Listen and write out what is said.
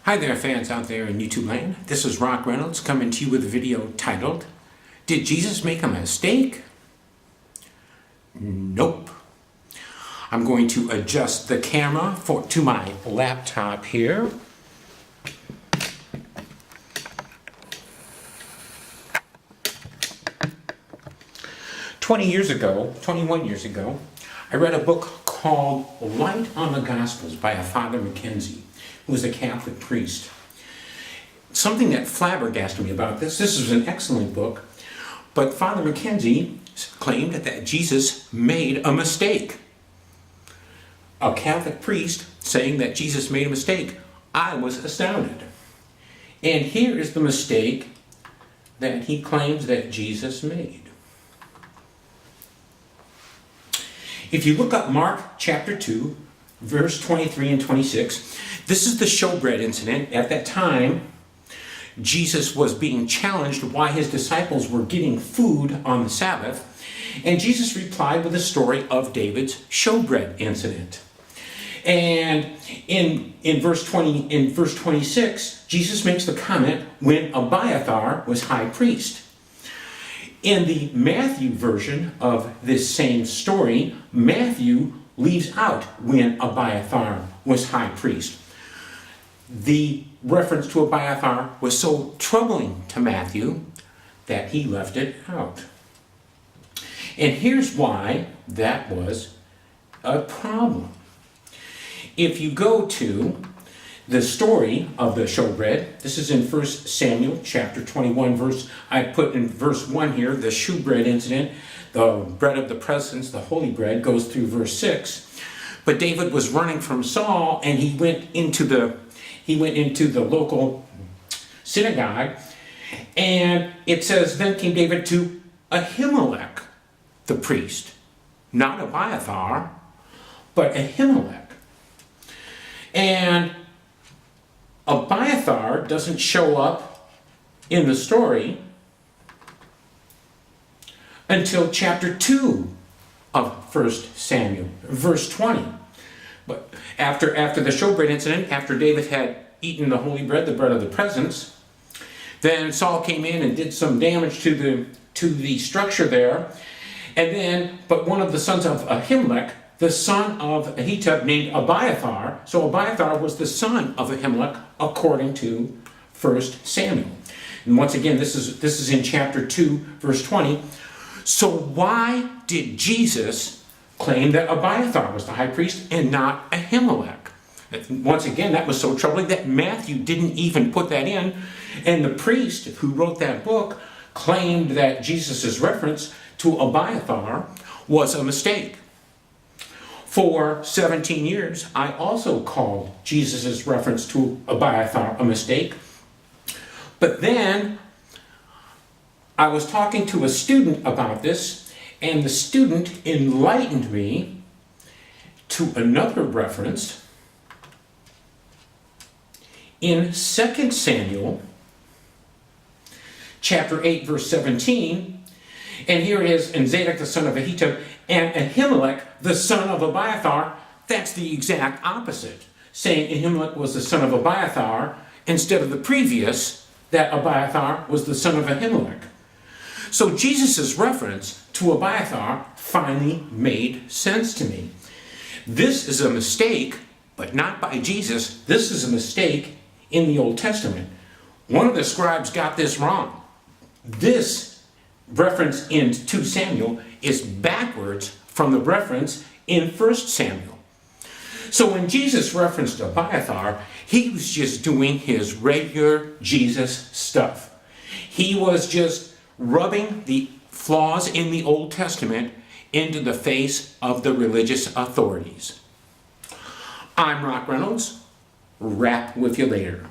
Hi there, fans out there in YouTube land. This is Rock Reynolds coming to you with a video titled, Did Jesus Make a Mistake? Nope. I'm going to adjust the camera to my laptop here. "21 years ago, I read a book called Light on the Gospels by a Father Mackenzie, who was a Catholic priest. Something that flabbergasted me about this was an excellent book, but Father Mackenzie claimed that Jesus made a mistake. A Catholic priest saying that Jesus made a mistake. I was astounded. And here is the mistake that he claims that Jesus made. If you look up Mark chapter 2, verse 23 and 26, this is the showbread incident. At that time, Jesus was being challenged why his disciples were getting food on the Sabbath, and Jesus replied with the story of David's showbread incident. And in verse 26, Jesus makes the comment when Abiathar was high priest. In the Matthew version of this same story, Matthew leaves out when Abiathar was high priest. The reference to Abiathar was so troubling to Matthew that he left it out. And here's why that was a problem. If you go to the story of the showbread, this is in 1 Samuel chapter 21, I put in verse 1 here, the shewbread incident, the bread of the presence, the holy bread, goes through verse 6. But David was running from Saul, and he went into the local synagogue, and it says, then came David to Ahimelech, the priest. Not Abiathar, but Ahimelech. And Abiathar doesn't show up in the story until chapter 2 of 1 Samuel, verse 20. But after the showbread incident, after David had eaten the holy bread, the bread of the presence, then Saul came in and did some damage to the structure there. And then, but one of the sons of Ahimelech, the son of Ahitub, named Abiathar. So Abiathar was the son of Ahimelech according to 1 Samuel. And once again, this is in chapter 2, verse 20. So why did Jesus claim that Abiathar was the high priest and not Ahimelech? Once again, that was so troubling that Matthew didn't even put that in. And the priest who wrote that book claimed that Jesus' reference to Abiathar was a mistake. For 17 years, I also called Jesus' reference to Abiathar a mistake. But then I was talking to a student about this, and the student enlightened me to another reference in 2 Samuel chapter 8, verse 17. And here it is, and Zadok the son of Ahitub and Ahimelech the son of Abiathar. That's the exact opposite, saying Ahimelech was the son of Abiathar instead of the previous, that Abiathar was the son of Ahimelech. So Jesus' reference to Abiathar finally made sense to me. This is a mistake, but not by Jesus. This is a mistake in the Old Testament. One of the scribes got this wrong. This reference in 2 Samuel is backwards from the reference in 1 Samuel. So when Jesus referenced Abiathar, he was just doing his regular Jesus stuff. He was just rubbing the flaws in the Old Testament into the face of the religious authorities. I'm Rock Reynolds. Rap with you later.